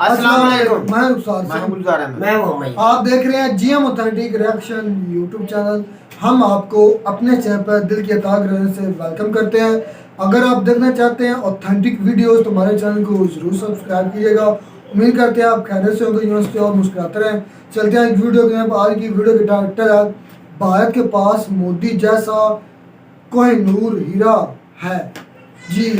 अस्सलाम वालेकुम। मैं आप देख रहे हैं GM authentic reaction YouTube channel. हम आपको अपने चैनल पर दिल की अताह से वेलकम करते हैं। अगर आप देखना चाहते हैं ऑथेंटिक वीडियोस तो हमारे चैनल को जरूर सब्सक्राइब कीजिएगा। उम्मीद करते हैं आप खैरियत से होंगे, यूनिवर्सिटी और मुस्कुराते रहें। चलते हैं इस वीडियो के। आज की वीडियो के टाइटल है भारत के पास मोदी जैसा कोहिनूर हीरा है। जी,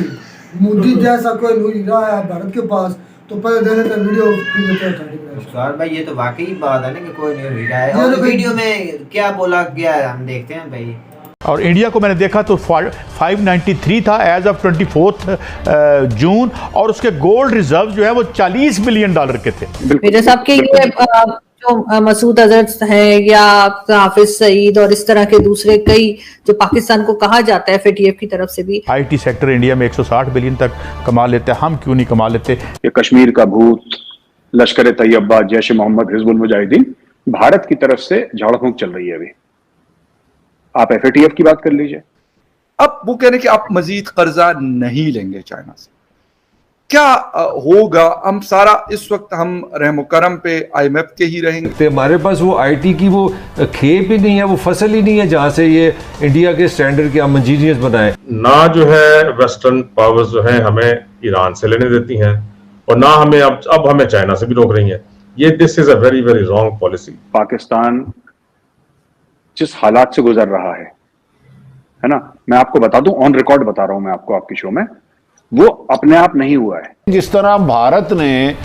मोदी जैसा कोहिनूर हीरा है भारत के पास। तो पहले देख लेते हैं वीडियो, फिर देते हैं ऑथेंटिक रिएक्शन। सर भाई ये तो वाकई बात है ना कि कोई नहीं हीरा है। ये और तो भाई- वीडियो में क्या बोला गया है हम देखते हैं भाई। और इंडिया को मैंने देखा तो 593 था एज ऑफ 24 जून, और उसके गोल्ड रिजर्व जो है वो $40 बिलियन के थे। मेरे साहब के ये जो मसूद अजहर हैं या हाफिज सईद और इस तरह के दूसरे कई जो पाकिस्तान को कहा जाता है FATF की तरफ से भी, आईटी सेक्टर इंडिया में 160 बिलियन तक कमा लेते हैं, हम क्यों नहीं कमा लेते? ये कश्मीर का भूत, लश्कर तैयबा, जैश मोहम्मद, हिजबुल मुजाहिदीन, भारत की तरफ से झाड़ फूंक चल रही है। अभी आप FATF की बात कर लीजिए। अब वो कह रहे हैं कि आप मजीद कर्जा नहीं लेंगे चाइना से। क्या होगा? हम सारा इस वक्त हम रहमो करम पे IMF के ही रहेंगे। तो हमारे पास वो IT की वो खेप ही नहीं है, वो फसल ही नहीं है जहाँ से ये इंडिया के स्टैंडर्ड के हम इंजीनियर्स बनाए। ना जो है वेस्टर्न पावर्स जो है हमें ईरान से लेने देती हैं, और ना हमें अब हमें चाइना से भी रोक रही हैं। ये this is a very very wrong policy. Pakistan जिस हालात से गुजर रहा है ना, मैं आपको बता दूं, ऑन रिकॉर्ड बता रहा हूं मैं आपको आपकी शो में, वो अपने आप नहीं हुआ है। जिस तरह भारत ने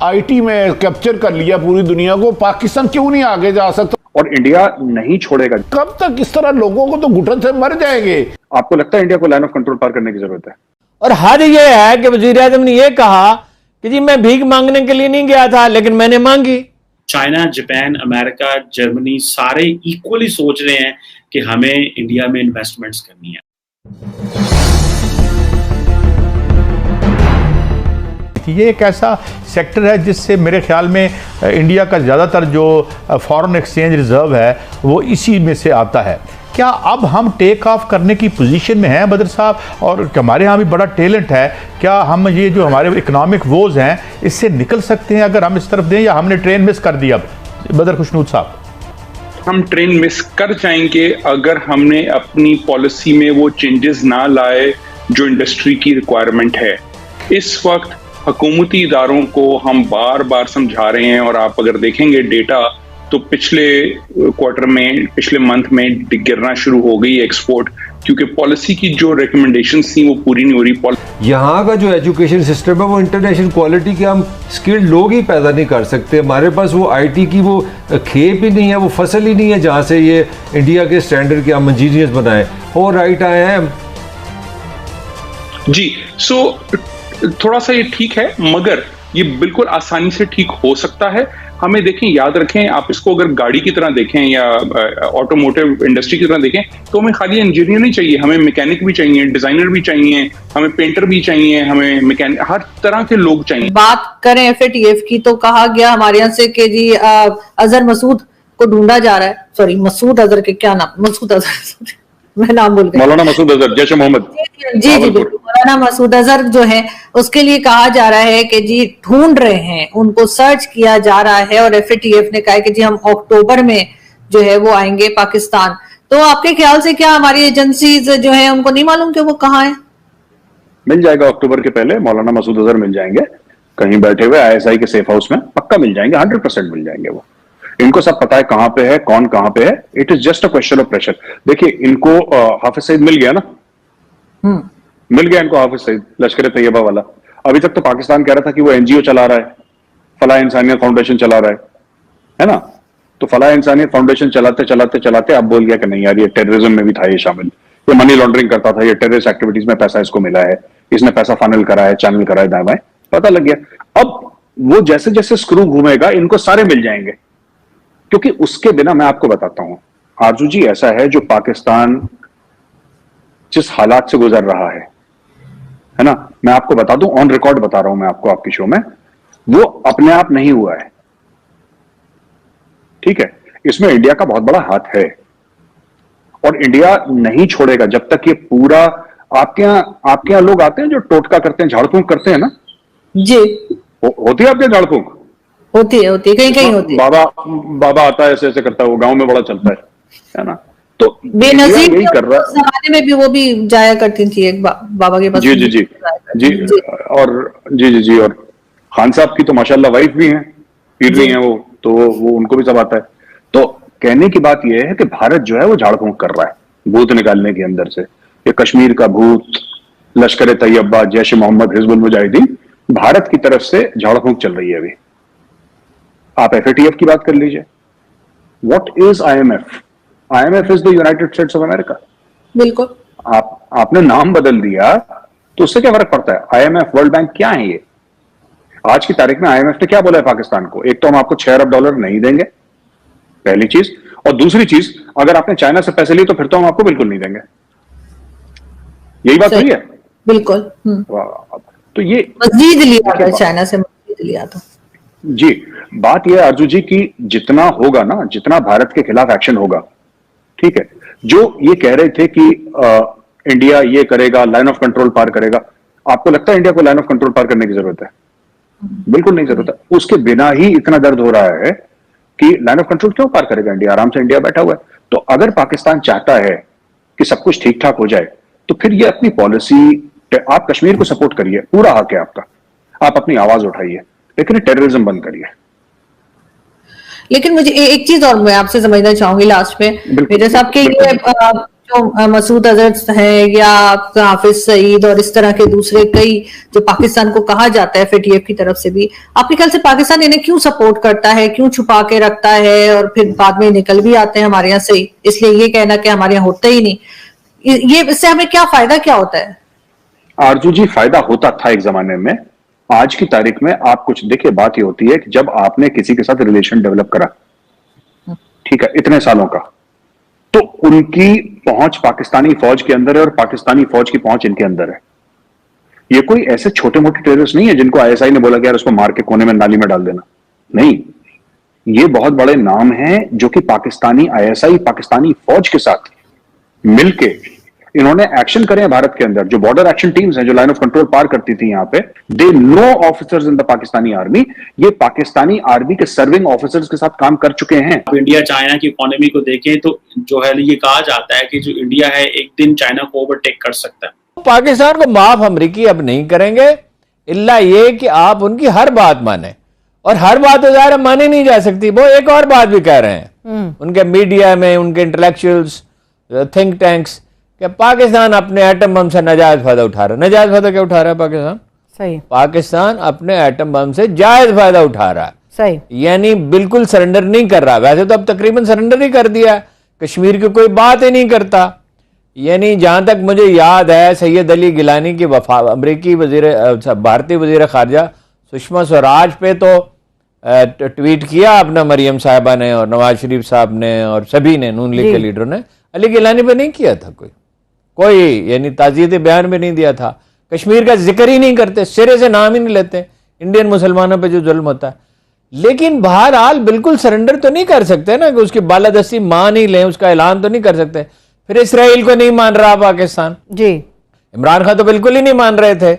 IT में कैप्चर कर लिया पूरी दुनिया को, पाकिस्तान क्यों नहीं आगे जा सकता? और इंडिया नहीं छोड़ेगा। कब तक इस तरह लोगों को तो घुटन से मर जाएंगे। आपको लगता है इंडिया को लाइन ऑफ कंट्रोल पार करने की जरूरत है? और हद ये है कि वजीर आजम ने यह कहा कि जी मैं भीख मांगने के लिए नहीं गया था, लेकिन मैंने मांगी। चाइना, जापान, अमेरिका, जर्मनी सारे इक्वली सोच रहे हैं कि हमें इंडिया में इन्वेस्टमेंट्स करनी है। ये एक ऐसा सेक्टर है जिससे मेरे ख्याल में इंडिया का ज़्यादातर जो फॉरेन एक्सचेंज रिजर्व है वो इसी में से आता है। क्या अब हम टेक ऑफ करने की पोजीशन में हैं बदर साहब? और हमारे यहाँ भी बड़ा टैलेंट है, क्या हम ये जो हमारे इकोनॉमिक वोज हैं इससे निकल सकते हैं अगर हम इस तरफ दें, या हमने ट्रेन मिस कर दी? अब बदर खुशनूद साहब, हम ट्रेन मिस कर जाएंगे अगर हमने अपनी पॉलिसी में वो चेंजेस ना लाए जो इंडस्ट्री की रिक्वायरमेंट है। इस वक्त हुकूमती इदारों को हम बार बार समझा रहे हैं, और आप अगर देखेंगे डेटा तो पिछले क्वार्टर में, पिछले मंथ में गिरना शुरू हो गई एक्सपोर्ट, क्योंकि पॉलिसी की जो रिकमेंडेशंस थी वो पूरी नहीं हो रही। यहाँ का जो एजुकेशन सिस्टम है वो इंटरनेशनल क्वालिटी के हम स्किल्ड लोग ही पैदा नहीं कर सकते। हमारे पास वो IT की वो खेप ही नहीं है, वो फसल ही नहीं है जहाँ से ये इंडिया के स्टैंडर्ड के हम इंजीनियर्स बनाए। हो राइट, आए हैं जी। सो थोड़ा सा ये ठीक है, मगर ये बिल्कुल आसानी से ठीक हो सकता है। हमें देखें, याद रखें, आप इसको अगर गाड़ी की तरह देखें या ऑटोमोटिव इंडस्ट्री की तरह देखें तो हमें खाली इंजीनियर नहीं चाहिए, हमें मैकेनिक भी चाहिए, डिजाइनर भी चाहिए, हमें पेंटर भी चाहिए, हमें मैकेनिक, हर तरह के लोग चाहिए। बात करें FATF की तो कहा गया हमारे यहाँ से कि जी अजहर मसूद को ढूंढा जा रहा है। सॉरी, मसूद अजहर के क्या नाम, मसूद अजहर मैं नाम भूल गई। मौलाना मसूद अजहर, जैश मोहम्मद। जी बिल्कुल, मौलाना मसूद अजहर जो है उसके लिए कहा जा रहा है कि जी ढूंढ रहे हैं, उनको सर्च किया जा रहा है। और FATF ने कहा है कि जी हम अक्टूबर में जो है वो आएंगे पाकिस्तान। तो आपके ख्याल से क्या हमारी एजेंसीज जो है उनको नहीं मालूम कि वो कहाँ है? मिल जाएगा अक्टूबर के पहले, मौलाना मसूद अजहर मिल जाएंगे कहीं बैठे हुए ISI के सेफ हाउस में, पक्का मिल जाएंगे, 100% मिल जाएंगे। वो इनको सब पता है कहां पे है, कौन कहां पे है। It is just a question of pressure. देखिए, इनको हाफिज सईद मिल गया ना, मिल गया इनको हाफिज सईद, लश्कर तैयबा वाला। अभी तक तो पाकिस्तान कह रहा था कि वो NGO चला रहा है, फलाह इंसानियत फाउंडेशन चला रहा है ना। तो फलाह इंसानियत फाउंडेशन चलाते चलाते चलाते अब बोल गया कि नहीं यार, ये टेररिज्म में भी था, ये शामिल, ये मनी लॉन्ड्रिंग करता था, ये टेररिस्ट एक्टिविटीज में पैसा इसको मिला है, इसने पैसा फनल करा है, चैनल करा है दाएं बाएं, पता लग गया। अब वो जैसे जैसे स्क्रू घूमेगा इनको सारे मिल जाएंगे, क्योंकि उसके बिना मैं आपको बताता हूं आरजू जी, ऐसा है जो पाकिस्तान जिस हालात से गुजर रहा है ना, मैं आपको बता दूं, ऑन रिकॉर्ड बता रहा हूं मैं आपको आपकी शो में, वो अपने आप नहीं हुआ है। ठीक है, इसमें इंडिया का बहुत बड़ा हाथ है, और इंडिया नहीं छोड़ेगा जब तक ये पूरा। आपके यहां लोग आते हैं जो टोटका करते हैं, झाड़ फूंक करते हैं ना जी, होती है आपके झाड़-फूंक? होती है कहीं कहीं होती है। बाबा आता है, ऐसे ऐसे करता है, वो गांव में बड़ा चलता है ना? तो बेनजीर यही कर रहा उस जमाने में भी वो भी जाया करती थी एक बाबा के पास। जी जी जी जी और जी और खान साहब की तो माशाल्लाह वाइफ भी हैं, पीर भी हैं वो, तो वो उनको भी सब आता है। तो कहने की बात यह है कि भारत जो है वो झाड़ फूंक कर रहा है भूत निकालने के अंदर से। ये कश्मीर का भूत, लश्कर तैयबा, जैश मोहम्मद, हिजबुल मुजाहिदीन, भारत की तरफ से झाड़ फूंक चल रही है अभी। आप FATF की बात कर लीजिए। What is IMF? IMF is the United states of America. बिल्कुल। आपने नाम बदल दिया तो उससे क्या फर्क पड़ता है? IMF, वर्ल्ड बैंक क्या है ये? आज की तारीख में IMF ने क्या बोला है पाकिस्तान को? एक तो हम आपको $6 अरब नहीं देंगे, पहली चीज, और दूसरी चीज, अगर आपने चाइना से पैसे लिए तो फिर तो हम आपको बिल्कुल नहीं देंगे। यही बात हुई है? बिल्कुल। तो ये मजीद लिया था चाइना से, मजीद लिया था। जी, बात यह है अर्जू जी की जितना होगा ना, जितना भारत के खिलाफ एक्शन होगा, ठीक है, जो ये कह रहे थे कि इंडिया ये करेगा, लाइन ऑफ कंट्रोल पार करेगा, आपको लगता है इंडिया को लाइन ऑफ कंट्रोल पार करने की जरूरत है? बिल्कुल नहीं जरूरत है। उसके बिना ही इतना दर्द हो रहा है कि लाइन ऑफ कंट्रोल क्यों पार करेगा इंडिया? आराम से इंडिया बैठा हुआ है। तो अगर पाकिस्तान चाहता है कि सब कुछ ठीक ठाक हो जाए तो फिर ये अपनी पॉलिसी, आप कश्मीर को सपोर्ट करिए, पूरा हक है आपका, आप अपनी आवाज उठाइए, लेकिन टेररिज्म बंद करिए। लेकिन मुझे एक चीज और मैं आपसे समझना चाहूंगी लास्ट में, मेरे साहब के ये जो मसूद अजहर है या हाफिज सईद और इस तरह के दूसरे कई जो पाकिस्तान को कहा जाता है FATF की तरफ से भी, आपके ख्याल से पाकिस्तान इन्हें क्यों सपोर्ट करता है, क्यों छुपा के रखता है और फिर बाद में निकल भी आते हैं हमारे यहाँ से? इसलिए ये कहना कि हमारे यहाँ होता ही नहीं, ये इससे हमें क्या फायदा क्या होता है? आरजू जी, फायदा होता था एक जमाने में। आज की तारीख में आप कुछ देखिए, बात ये होती है कि जब आपने किसी के साथ रिलेशन डेवलप करा, ठीक है, इतने सालों का, तो उनकी पहुंच पाकिस्तानी फौज के अंदर है और पाकिस्तानी फौज की पहुंच इनके अंदर है। ये कोई ऐसे छोटे मोटे टेररिस्ट नहीं है जिनको ISI ने बोला कि यार उसको मार के कोने में नाली में डाल देना, नहीं, ये बहुत बड़े नाम हैं जो कि पाकिस्तानी ISI, पाकिस्तानी फौज के साथ मिलके इन्होंने एक्शन करे हैं भारत के अंदर। जो बॉर्डर एक्शन टीम्स हैं, जो लाइन ऑफ कंट्रोल पार करती थी यहाँ पे, they know officers in the Pakistani army, ये पाकिस्तानी आर्मी के सर्विंग ऑफिसर्स के साथ काम कर चुके हैं। आप इंडिया चाइना की इकोनॉमी को देखें तो जो है ये कहा जाता है कि जो इंडिया है एक दिन चाइना को ओवरटेक कर सकता है। पाकिस्तान को माफ अमेरिकी अब नहीं करेंगे, इल्ला ये कि आप उनकी हर बात माने, और हर बात तो ज़ाहिर मानी नहीं जा सकती। वो एक और बात भी कह रहे हैं उनके मीडिया में, उनके इंटेलेक्चुअल्स, थिंक टैंक्स, कि पाकिस्तान अपने एटम बम से नाजायज फायदा उठा रहा है। नाजायज फायदा क्या उठा रहा है पाकिस्तान? सही। पाकिस्तान अपने एटम बम से जायज फायदा उठा रहा है, सही, यानी बिल्कुल सरेंडर नहीं कर रहा। वैसे तो अब तकरीबन सरेंडर ही कर दिया, कश्मीर की कोई बात ही नहीं करता। यानी जहां तक मुझे याद है, सैयद अली गिलानी की अमरीकी भारतीय वजीर खारजा सुषमा स्वराज पे तो ट्वीट किया अपना मरियम साहिबा ने और नवाज शरीफ साहब ने और सभी ने, नून लीग के लीडरों ने। अली गिलानी पे नहीं किया था कोई यानी ताज़ियत बयान में नहीं दिया था। कश्मीर का जिक्र ही नहीं करते, सिरे से नाम ही नहीं लेते इंडियन मुसलमानों पे जो जुल्म होता है। लेकिन बहरहाल बिल्कुल सरेंडर तो नहीं कर सकते ना, कि उसकी बालादस्ती मान ही लें, उसका ऐलान तो नहीं कर सकते। फिर इसराइल को नहीं मान रहा पाकिस्तान जी, इमरान खान तो बिल्कुल ही नहीं मान रहे थे,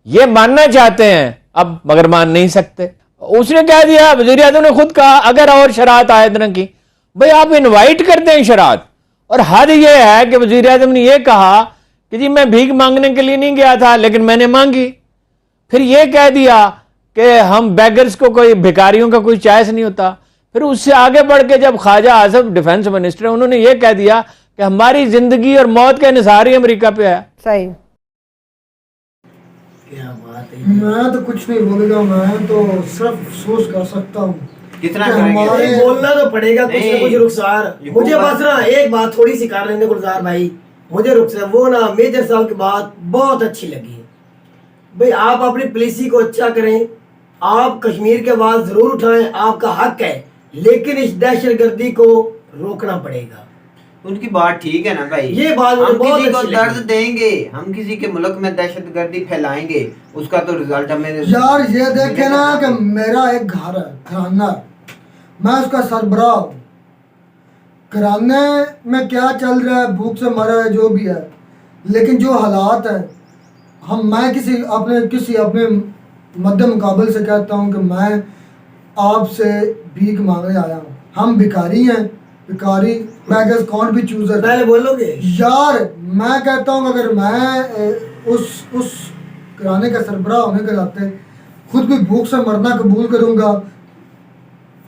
ये मानना चाहते हैं अब मगर मान नहीं सकते। उसने कह दिया, वज़ीर आज़म ने खुद कहा, अगर और शरात आयद न की, भाई आप इन्वाइट करते हैं शरात। और हद यह है कि वज़ीर आज़म ने यह कहा कि जी मैं भीख मांगने के लिए नहीं गया था लेकिन मैंने मांगी। फिर यह कह दिया कि हम बेगर्स को, कोई भिखारियों का कोई चॉइस नहीं होता। फिर उससे आगे बढ़ के जब ख्वाजा आसिफ डिफेंस मिनिस्टर, उन्होंने यह कह दिया कि हमारी जिंदगी और मौत का निसार ही अमेरिका पे है। सही। क्या बात है। मैं तो कुछ नहीं बोलूंगा, मैं तो सिर्फ अफसोस कर सकता हूँ। कितना हमारे बोलना तो पड़ेगा कुछ ना कुछ। रुखसार, मुझे बस ना एक बात थोड़ी सी कर लेने गुलजार भाई, मुझे रुखसार वो ना मेजर साहब की बात बहुत अच्छी लगी। भाई आप अपनी पॉलिसी को अच्छा करें, आप कश्मीर के आवाज जरूर उठाएं, आपका हक है, लेकिन इस दहशतगर्दी को रोकना पड़ेगा। उनकी बात ठीक है ना भाई, ये बात हम किसी को दर्द देंगे, हम किसी के मुल्क में दहशतगर्दी फैलाएंगे, उसका तो रिजल्ट हमें यार ये देखे ना कि मेरा एक घर है घराना, मैं उसका सरबराह हूँ। घराने में क्या चल रहा है, भूख से मरा है, जो भी है, लेकिन जो हालात है, मैं किसी अपने मद्दे मुकाबल से कहता हूँ कि मैं आपसे भीख मांगने आया हूँ। हम भिखारी हैं, भिखारी बेगर्स कांट बी चूजर। पहले बोलोगे यार, मैं कहता हूँ अगर मैं उस घराने का सरबराह होने के नाते खुद भी भूख से मरना कबूल करूँगा,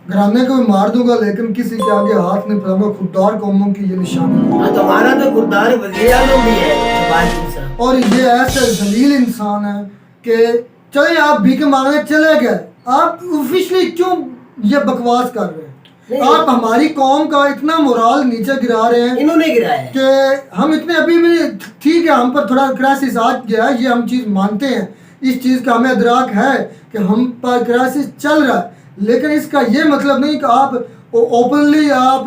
घराने को भी मार दूंगा, लेकिन किसी के आगे हाथ नहीं फैलाऊंगा। खुददार कौमों की ये निशानी है। तुम्हारा तो खुददार वज़ीर आज़म भी है। और ये ऐसे जलील इंसान है कि चले आप भीख मांगने चले गए, आप ऑफिशियली क्यों ये बकवास कर रहे हैं? आप हमारी कौम का इतना मोराल नीचे गिरा रहे हैं। इन्होंने गिराया है कि हम इतने अभी भी ठीक है, हम पर थोड़ा क्राइसिस आ गया है, ये हम चीज़ मानते हैं, इस चीज़ का हमें अदराक है कि हम पर क्राइसिस चल रहा है, लेकिन इसका ये मतलब नहीं कि आप ओपनली आप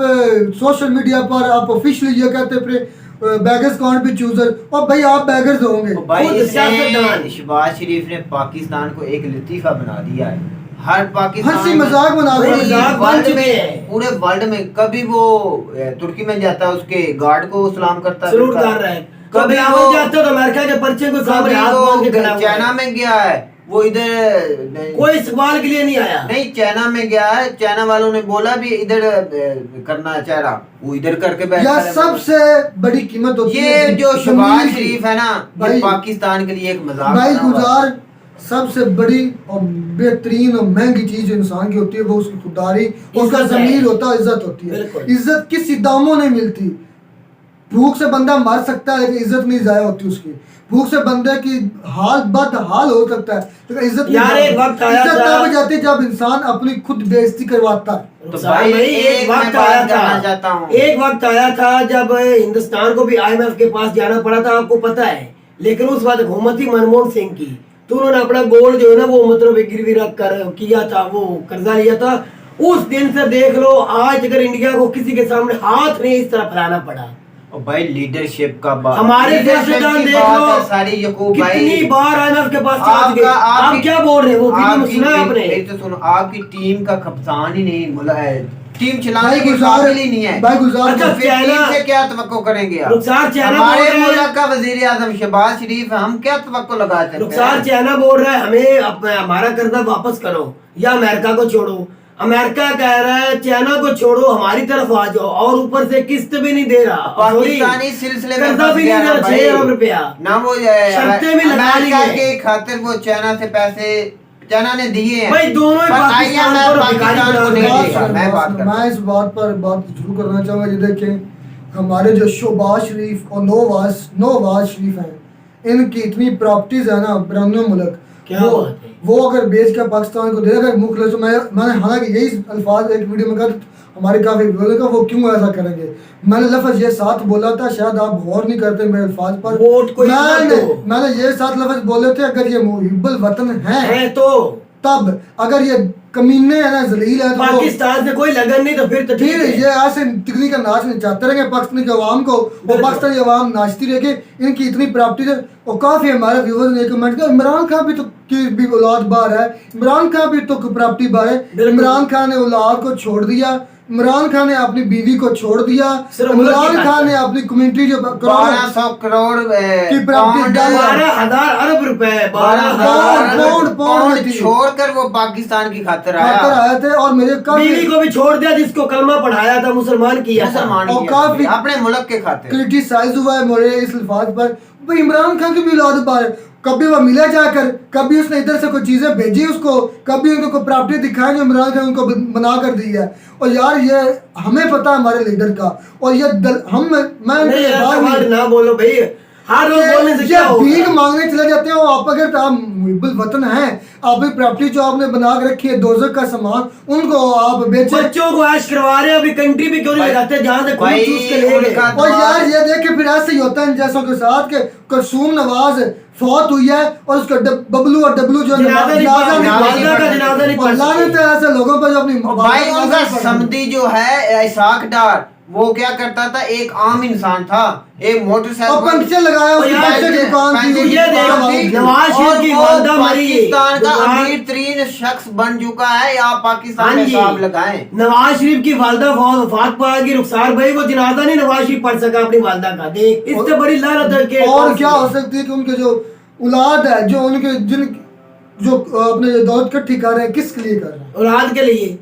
सोशल मीडिया पर आप ऑफिशियली ये कहते फिर बैगर्स कांट बी चूजर। और भाई आप बैगर्स होंगे। भाई शहबाज शरीफ ने पाकिस्तान को एक लतीफा बना दिया है। हर पाकिस्तान हर सी मजाक बना पूरे वर्ल्ड में कभी वो तुर्की में जाता है उसके गार्ड को सलाम करता है, सलूट कर रहा है। कभी वो जाता तो अमेरिका के पर्चे को सामने हाथ बांध के खड़ा हुआ है। चाइना में गया है वो, इधर कोई सवाल के लिए नहीं आया। नहीं, चाइना में गया है, चाइना वालों ने बोला भी इधर करना है चेहरा, वो इधर करके बैठा है। सबसे बड़ी कीमत होती है ये जो शहबाज शरीफ है ना, ये पाकिस्तान के लिए एक मजाक भाई गुजार। सबसे बड़ी और बेहतरीन और महंगी चीज इंसान की होती है वो उसकी खुददारी, उसका ज़मीर होता है, इज्जत होती है। इज्जत किसी दामों नहीं मिलती। भूख से बंदा मर सकता है लेकिन इज्जत नहीं जाया होती उसकी। भूख से बंदे की हाल बद हाल हो सकता है लेकिन इज्जत इज्जत तब जाती है जब इंसान अपनी खुद बेइज्जती करवाता है। तो भाई एक वक्त आया था जब हिंदुस्तान को भी IMF के पास जाना पड़ा था, आपको पता है, लेकिन उस वक्त हुकूमत थी मनमोहन सिंह की, तो उन्होंने अपना गोल्ड जो है ना वो मतलब गिरवी रख कर किया था, वो कर्जा लिया था। उस दिन से देख लो आज अगर इंडिया को किसी के सामने हाथ नहीं इस तरह फैलाना पड़ा। और भाई लीडरशिप का बात, हमारे सियासतदान देख लो सारी यकूब कितनी बार IMF के पास चले गए। आप क्या बोल रहे हो? वीडियो में सुना आपने? तो सुनो, आपकी टीम का कप्तान ही नहीं मुला है, टीम चलाने की काबिल ही नहीं है। अच्छा, टीम से क्या तवक्को करेंगे आप? हमारे मुल्क का वजीर आजम शहबाज शरीफ है, हम क्या तवक्को लगाते हैं? रुखसार चाइना बोल रहा है हमें हमारा कर्जा वापस करो या अमेरिका को छोड़ो। अमेरिका कह रहा है चाइना को छोड़ो, हमारी तरफ आ जाओ, और ऊपर से किस्त भी नहीं दे रहा, पाकिस्तानी सिलसिले में कर्जा भी नहीं दे रहा, 6 अरब रुपया ना, वो शर्तें भी लगा ली अमेरिका के खातिर वो चाइना से पैसे चाइना ने दिए हैं। भाई दोनों ही पाकिस्तान को नहीं देगा। मैं इस बात पर बात जरूर करना चाहूँगा। ये देखें हमारे जो शहबाज शरीफ और नवाज शरीफ हैं, इनकी इतनी प्रॉपर्टीज है ना बरानी मुल्क, वो अगर बेच कर पाकिस्तान को दे, अगर मुख्य तो मैंने हालांकि यही अल्फाज एक वीडियो में कहा हमारे काफी बोलेगा वो क्यों ऐसा करेंगे, मैंने लफ्ज ये साथ बोला था, शायद आप गौर नहीं करते मेरे अल्फाज पर। मैंने ये साथ लफ्ज बोले थे अगर ये मुहिब्बुल वतन है तो तब, अगर ये कमीने है ना जलील है तो पाकिस्तान से कोई लगन नहीं तो फिर तो ठीक है। ये ऐसे तिगनी का नाच नचाते रहेंगे पाकिस्तानी की आवाम को, वो पाकिस्तानी आवाम नाचती रहेगी। इनकी इतनी प्रॉपर्टी है। और काफी हमारे व्यूअर्स ने कमेंट किया इमरान खान भी तो की भी औलाद बाहर है, इमरान खान भी तो प्रॉपर्टी बाहर है। इमरान खान ने औलाद को छोड़ दिया, इमरान खान ने अपनी बीवी को छोड़ दिया, इमरान खान ने अपनी कम्युनिटी जो 1200 करोड़ की प्रॉपर्टी 12,000 अरब रुपए 12,000 पाउंड छोड़कर वो पाकिस्तान की खातिर आया थे। और मेरे बीवी को भी छोड़ दिया जिसको कलमा पढ़ाया था, मुसलमान किया और काफी अपने मुल्क के खातिर क्रिटिसाइज हुआ है मेरे इस अल्फाज पर। भाई इमरान खान की भी औलाद बाहर, कभी वो मिला जाकर, कभी उसने इधर से कोई चीजें भेजी उसको, कभी उनको कोई प्रॉपर्टी दिखाई जो इमरान खान उनको बना कर दी है। और यार ये हमें पता है हमारे लीडर का, और ये मैं ना बोलो भाई, हर रोज बोलने से क्या होगा? भीख मांगने चले जाते हैं। और आप अगर आप मुहिब्बुल वतन हैं, आप प्रॉपर्टी जो आपने बना के रखी है दोज़ख का सामान, उनको आप बेचे, बच्चों को ऐश करवा रहे हैं, अभी कंट्री भी क्यों नहीं लगाते जहाँ से खुद चूस के ले। और यार ये देखे फिर ऐसे ही होता है जैसों के साथ के कुलसूम नवाज फौत हुई है और उसका बबलू और डब्लू जो ऐसे लोगों पर जो अपनी भाई उनका समधी जो है इसाक डार, वो क्या करता था, एक आम इंसान था, एक मोटरसाइकिल पंक्चर लगाया पाकिस्तान का अमीर तरीन शख्स बन चुका है। आप पाकिस्तान में हिसाब लगाएं। नवाज शरीफ की वालदा वफात पाएगी, रुखसार भाई वो जनाजा नहीं नवाज शरीफ पढ़ सका अपनी वालदा का। देख इससे बड़ी लानत है। और क्या हो सकती है कि उनके जो औलाद है, जो उनके जिन जो अपने दौलत इकट्ठी कर रहे हैं किसके लिए कर रहे हैं? औलाद के लिए।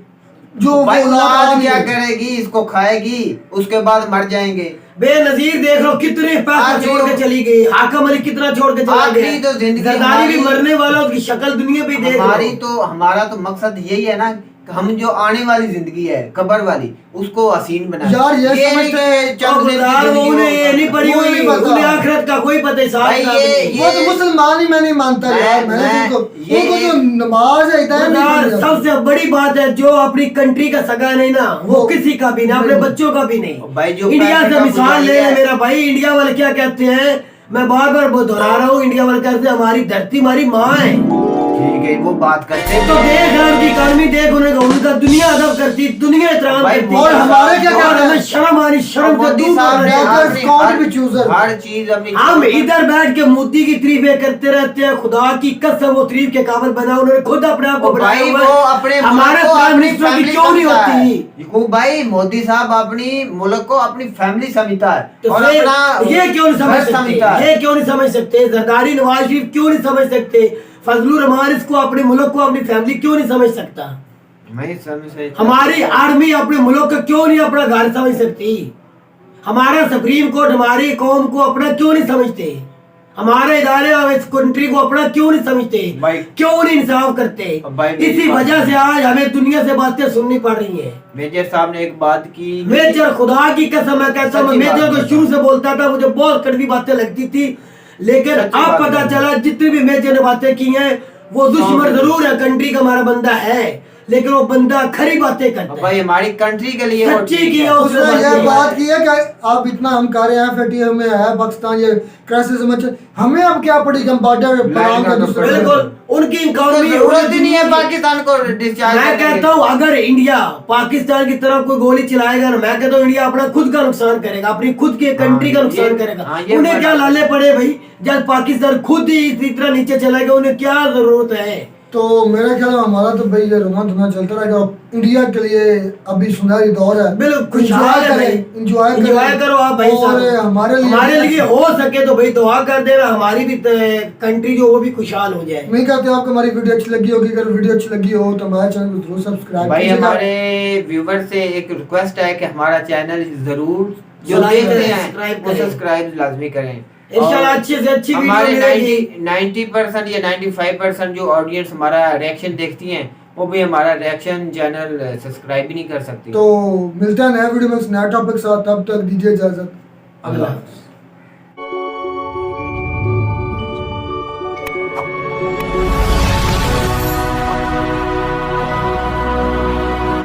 जो भाई औलाद औलाद आदमी क्या है। करेगी, इसको खाएगी, उसके बाद मर जाएंगे। बेनजीर देख लो कितने पैसा छोड़ के चली गई, हाकम अली कितना छोड़ के चला गया। आखिरी तो जिंदगी जरदारी भी हमारी- मरने वाला, उसकी शक्ल दुनिया पे देख लो। हमारा तो मकसद यही है ना, हम जो आने वाली जिंदगी है कब्र वाली, उसको हसीन बनाए। यार ये नहीं समझते कि चंद दिन की गुजार वो जिंदगी उन्हें ये नहीं पड़ी वो हुई, नहीं पता। उन्हें आखिरत का कोई पता ही साथ भाई साथ ये- नहीं। वो तो मुसलमान ही मैं नहीं मानता यार, उनको जो नमाज है हिदायत नहीं गुजार, मिली। सबसे बड़ी बात है जो अपनी कंट्री का सगा नहीं ना, वो किसी का भी ना, अपने बच्चों का भी नहीं। भाई जो इंडिया पैसे से का मिसाल ले बुझाइया है। मेरा भाई, इंडिया वाले क्या कहते हैं, मैं बार बार दोहरा रहा हूँ, इंडिया वाले कहते हैं हमारी धरती हमारी माँ है। ठीक है, वो बात करते हैं। तो देख रहा उनकी इकॉनमी, देख उनका दुनिया अदब करती, दुनिया एहतराम भाई, करती। और हमारे क्या कर रहे हैं? शर्म आनी, शर्म से मोदी दूर साहब रहना ने चाहिए। अपनी कौन भी चूजर हर चीज अपनी हम इधर बैठ के मोदी की तारीफें करते रहते हैं, खुदा की कसम वो तारीफ के काबिल बना, उन्होंने खुद अपने आप को बनाया भाई हुआ वो है। अपने हमारे मुल्क को प्राइम अपनी मिनिस्टर की फैमिली क्यों नहीं समझता है। होती? वो भाई मोदी साहब अपनी मुल्क को अपनी फैमिली समझता है तो और फिर अपना ये क्यों नहीं समझ घर समझता सकते? है। ये क्यों नहीं समझ सकते? जरदारी नवाज शरीफ क्यों नहीं समझ सकते? फजलुर रहमान इसको अपने मुल्क को अपनी फैमिली क्यों नहीं समझ सकता? मैं समझ सकता। हमारी आर्मी अपने मुल्क का क्यों नहीं अपना घर समझ सकती? हमारा सुप्रीम कोर्ट हमारी कौम को अपना क्यों नहीं समझते? हमारे इदारे और इस कंट्री को अपना क्यों नहीं समझते? भाई क्यों नहीं इंसाफ करते? भाई मेरी इसी बात वजह से आज हमें दुनिया से बातें सुननी पड़ रही हैं। मेजर साहब ने एक बात की, मेजर खुदा की कसम है, कहता हूं, सच्ची मेजर बात तो है। शुरू से बोलता था, मुझे बहुत कड़वी बातें लगती थी, लेकिन सच्ची अब बात पता है। चला जितनी भी मेजर ने बातें की हैं, वो दुश्मन जरूर है, कंट्री का हमारा बंदा है, लेकिन वो बंदा खरी बातें करता है। भाई हमारी कंट्री के लिए वो सच्ची ठीक की है। है उसने उसने ये बातें। बात की है कि आप इतना हम कर रहे हैं, FATF में है पाकिस्तान, ये क्राइसिस में हमें अब क्या पड़ी कि हम बॉर्डर बनाओ के दूसरे पे? बिल्कुल, उनकी इकोनॉमी जरूरत ही नहीं है पाकिस्तान को डिस्चार्ज मैं करने की। कहता हूँ अगर इंडिया पाकिस्तान की तरफ कोई गोली चलाएगा ना, मैं कहता हूँ इंडिया अपना खुद का नुकसान करेगा, अपनी खुद की कंट्री का नुकसान करेगा। ये उन्हें क्या बड़ा- लाले पड़े भाई, जब पाकिस्तान खुद ही इस तरह नीचे चलाएगा, उन्हें क्या जरूरत है? तो मेरे ख्याल में हमारा तो भाई ये रोना धोना चलता रहेगा। इंडिया के लिए अभी सुनहरी दौर है, बिल्कुल खुशहाल है भाई, एंजॉय एंजॉय करो आप भाई और साहब। हमारे लिए हो सके तो भाई दुआ कर देना, हमारी भी कंट्री जो वो भी खुशहाल हो जाए। मैं कहते आपको हमारी वीडियो अच्छी लगी होगी, अगर वीडियो अच्छी लगी हो तो हमारे चैनल को जरूर सब्सक्राइब भाई कीजिएगा। हमारे व्यूवर से एक रिक्वेस्ट है कि हमारा चैनल जरूर जो सब्सक्राइब देख रहे करें, हैं सब्सक्राइब वो करें। सब्सक्राइब लाजमी करें। इंशाल्लाह और अच्छी से अच्छी वीडियो हमारे मिलेगी। 90% या 95% जो ऑडियंस हमारा रिएक्शन देखती हैं, वो भी हमारा रिएक्शन चैनल सब्सक्राइब भी नहीं कर सकती। तो मिलते हैं नए वीडियो में नए टॉपिक के साथ, तब तक दीजिए इजाजत। अल्लाह हाफ़िज़।